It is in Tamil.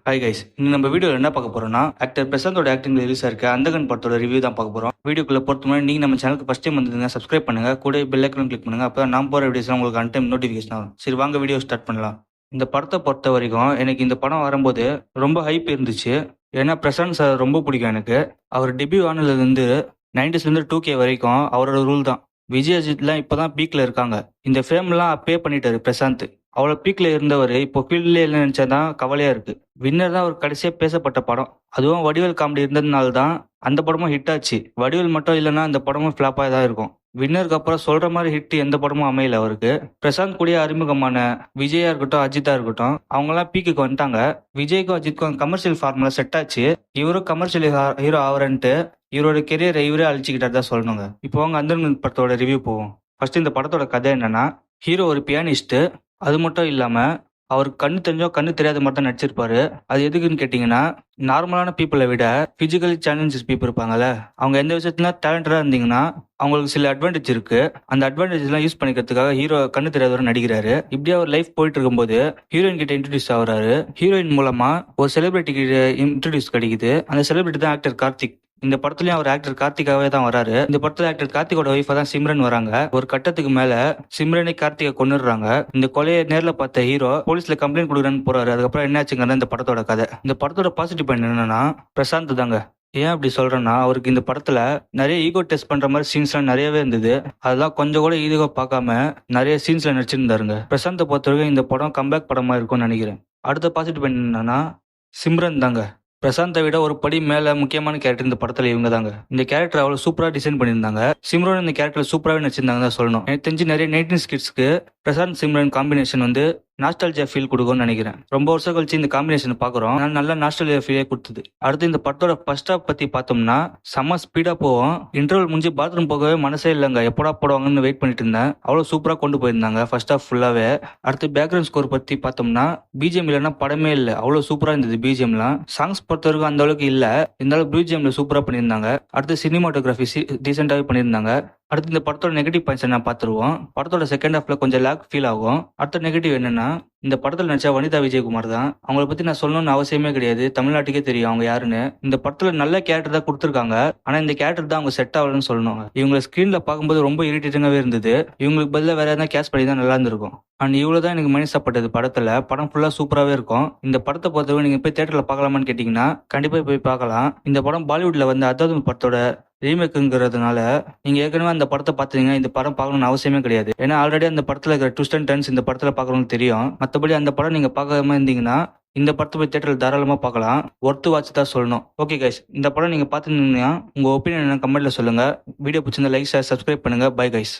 ஹாய் கைஸ், இன்னைக்கு நம்ம வீடியோவில் என்ன பார்க்க போறோம்னா ஆக்டர் பிரசாந்தோட ஆக்டிங் ரிலீஸ் இருக்க அந்தகன் படத்தோட ரிவ்யூ தான் பார்க்க போறோம். வீடியோக்குள்ள பொறுத்த முன்னாடி நீங்க நம்ம சேனலுக்கு ஃபர்ஸ்ட் டைம் வந்தீங்கன்னா சப்ஸ்கிரைப் பண்ணுங்க, கூட பெல் ஐக்கன் கிளிக் பண்ணுங்க. அப்போ நான் போற வீடியோஸ் உங்களுக்கு அன் டைம் நோட்டிஃபிகேஷன் ஆகும். சரி வாங்க வீடியோ ஸ்டார்ட் பண்ணலாம். இந்த படத்தை பொறுத்த வரைக்கும் எனக்கு இந்த படம் வரும்போது ரொம்ப ஹைப் இருந்துச்சு. ஏன்னா பிரசாந்த் சார் ரொம்ப பிடிக்கும் எனக்கு. அவர் டெபியூ ஆனதுலேருந்து 90s 2K வரைக்கும் அவரோட ரூல் தான். விஜய் அஜித்லாம் இப்போதான் பீக்ல இருக்காங்க. இந்த ஃபேம்லாம் அப்பே பண்ணிட்டாரு பிரசாந்த். அவ்வளோ பீக்ல இருந்தவர் இப்போ ஃபீல்ட்லேயே இல்லை நினைச்சாதான் கவலையா இருக்கு. வின்னர் தான் ஒரு கடைசியா பேசப்பட்ட படம். அதுவும் வடிவேல் காமெடி இருந்ததுனால தான் அந்த படமும் ஹிட் ஆச்சு. வடிவேல் மட்டும் இல்லைன்னா அந்த படமும் ஃபிளாப்பாக தான் இருக்கும். வின்னருக்கு அப்புறம் சொல்ற மாதிரி ஹிட் எந்த படமும் அமையல அவருக்கு. பிரசாந்த் கூடிய அறிமுகமான விஜயா இருக்கட்டும், அஜித்தா இருக்கட்டும், அவங்கெல்லாம் பீக்குக்கு வந்துட்டாங்க. விஜய்க்கும் அஜித்துக்கும் கமர்ஷியல் ஃபார்முலா செட் ஆச்சு. இவரும் கமர்ஷியல் ஹீரோ ஆவரன்ட்டு இவரோட கெரியரை இவரே அழிச்சுக்கிட்டாரு தான் சொல்லணுங்க. இப்போ அவங்க அந்த படத்தோட ரிவ்யூ போவோம். ஃபர்ஸ்ட் இந்த படத்தோட கதை என்னன்னா, ஹீரோ ஒரு பியானிஸ்ட். அது மட்டும் இல்லாம அவருக்கு கண்ணு தெரிஞ்சோ கண்ணு தெரியாத மாதிரி தான் நடிச்சிருப்பாரு. அது எதுக்குன்னு கேட்டிங்கன்னா, நார்மலான பீப்புளை விட பிசிக்கலி சேலஞ்சஸ் பீப்புள் இருப்பாங்கல்ல, அவங்க எந்த விஷயத்துல டேலண்டடா இருந்தீங்கன்னா அவங்களுக்கு சில அட்வான்டேஜ் இருக்கு. அந்த அட்வான்டேஜ் எல்லாம் யூஸ் பண்ணிக்கிறதுக்காக ஹீரோ கண்ணு தெரியாதவரை நடிக்கிறாரு. இப்படியே அவர் லைஃப் போயிட்டு இருக்கும்போது ஹீரோயின் கிட்ட இன்ட்ரடியூஸ் ஆகுறாரு. ஹீரோயின் மூலமா ஒரு செலிபிரிட்டி கிட்ட இன்ட்ரடியூஸ் கிடைக்குது. அந்த செலிபிரிட்டி தான் ஆக்டர் கார்த்திக். இந்த படத்துலயும் அவர் ஆக்டர் கார்த்திகாவே தான் வராரு. இந்த படத்துல ஆக்டர் கார்த்திகோட ஒய்ஃபா தான் சிம்ரன் வராங்க. ஒரு கட்டத்துக்கு மேல சிம்ரனை கார்த்திகை கொன்னுடுறாங்க. இந்த கொலையை நேர்ல பார்த்த ஹீரோ போலீஸ்ல கம்ப்ளைண்ட் கொடுக்குறேன்னு போறாரு. அதுக்கப்புறம் என்னாச்சுங்கிறத இந்த படத்தோட கதை. இந்த படத்தோட பாசிட்டிவ் பாயிண்ட் என்னன்னா, பிரசாந்த் தாங்க. ஏன் அப்படி சொல்றேன்னா, அவருக்கு இந்த படத்துல நிறைய ஈகோ டெஸ்ட் பண்ற மாதிரி சீன்ஸ்லாம் நிறையவே இருந்தது. அதெல்லாம் கொஞ்சம் கூட ஈகோ பார்க்காம நிறைய சீன்ஸ்ல நடிச்சிருந்தாருங்க. பிரசாந்தை பொறுத்தவரைக்கும் இந்த படம் கம்பேக் படமா இருக்கும்னு நினைக்கிறேன். அடுத்த பாசிட்டிவ் பாயிண்ட் என்னன்னா, சிம்ரன் தாங்க. பிரசாந்தை விட ஒரு படி மேல முக்கியமான கேரக்டர் இந்த படத்துல இவங்க தாங்க. இந்த கேரக்டர் அவ்வளவு சூப்பரா டிசைன் பண்ணியிருந்தாங்க. சிம்ரன் இந்த கேரக்டர் சூப்பராகவே நடிச்சிருந்தாங்க தான் சொல்லணும். எனக்கு தெரிஞ்சு நிறைய 19s கிட்ஸ்க்கு Prashanth Simran combination nostalgia feel கொடுக்கும்னு நினைக்கிறேன். ரொம்ப வருஷம் கழிச்சு இந்த காம்பினேஷன் பாக்குறோம். நல்ல நாஸ்டாலஜியா ஃபீலே கொடுத்தது. அடுத்து இந்த படத்தோட ஃபர்ஸ்ட் ஹாஃப் பத்தி பார்த்தோம்னா, செம்ம ஸ்பீடா போவோம். இன்டர்வல் முடிஞ்சு பாத்ரூம் போகவே மனசே இல்லைங்க. எப்படா போடுவாங்கன்னு வெயிட் பண்ணிட்டு இருந்தேன். அவ்வளவு சூப்பரா கொண்டு போயிருந்தாங்க ஃபர்ஸ்ட் ஹாஃப் ஃபுல்லாவே. அடுத்து பேக்ரவுண்ட் ஸ்கோர் பத்தி பார்த்தோம்னா, பிஜிஎம் இல்லைன்னா படமே இல்லை. அவ்வளவு சூப்பரா இருந்தது பிஜிஎம்லாம். சாங்ஸ் பொறுத்தவரைக்கும் அந்த அளவுக்கு இல்ல, இருந்தாலும் பிஜிஎம்ல சூப்பரா பண்ணியிருந்தாங்க. அடுத்து சினிமாட்டோகிராஃபி டீசென்டாவே பண்ணியிருந்தாங்க. அடுத்து இந்த படத்தோட நெகட்டிவ் பாயிண்ட்ஸ் என்ன பார்த்துருவோம். படத்தோட செகண்ட் ஹாஃப்ல கொஞ்சம் லேக் ஃபீல் ஆகும். அடுத்த நெகட்டிவ் என்னன்னா, இந்த படத்துல நடிச்ச வனிதா விஜயகுமார் தான். அவங்கள பத்தி நான் சொல்லணும்னு அவசியமே கிடையாது. தமிழ்நாட்டுக்கே தெரியும் அவங்க யாருன்னு. இந்த படத்துல நல்ல கேரக்டர் தான் கொடுத்துருக்காங்க. ஆனா இந்த கேரக்டர் தான் அவங்க செட் ஆகலன்னு சொல்லணும். இவங்க ஸ்கிரீன்ல பார்க்கும்போது ரொம்ப இரிட்டேட்டிங்காவே இருந்தது. இவங்களுக்கு பதிலாக வேற எதாவது கேஸ் பண்ணி தான் நல்லா இருந்திருக்கும். அண்ட் இவ்வளவுதான் எனக்கு மைனஸப்பட்டது படத்துல. படம் ஃபுல்லா சூப்பராகவே இருக்கும். இந்த படத்தை பொறுத்தவரை நீங்க போய் தியேட்டர்ல பார்க்கலாமான்னு கேட்டீங்கன்னா கண்டிப்பா போய் பார்க்கலாம். இந்த படம் பாலிவுட்ல அதாவது படத்தோட ரீமேக்குங்கிறதுனால நீங்க ஏற்கனவே அந்த படத்தை பார்த்தீங்கன்னா இந்த படம் பார்க்கணும்னு அவசியமே கிடையாது. ஏன்னா ஆல்ரெடி அந்த படத்துல இருக்கிற ட்விஸ்ட் அண்ட் டர்ன்ஸ் இந்த படத்துல பார்க்கணும்னு தெரியும். மற்றபடி அந்த படம் நீங்க பார்க்காம இருந்தீங்கன்னா இந்த படத்தை போய் தியேட்டர்ல தாராளமா பார்க்கலாம். ஒர்த்து வாட்ச் தான் சொல்லணும். ஓகே கைஸ், இந்த படம் நீங்க பார்த்துருந்தீங்கன்னா உங்க ஒப்பீனியன் கமெண்ட்ல சொல்லுங்க. வீடியோ பிடிச்சிருந்தா லைக் ஷேர் சப்ஸ்கிரைப் பண்ணுங்க. Bye guys.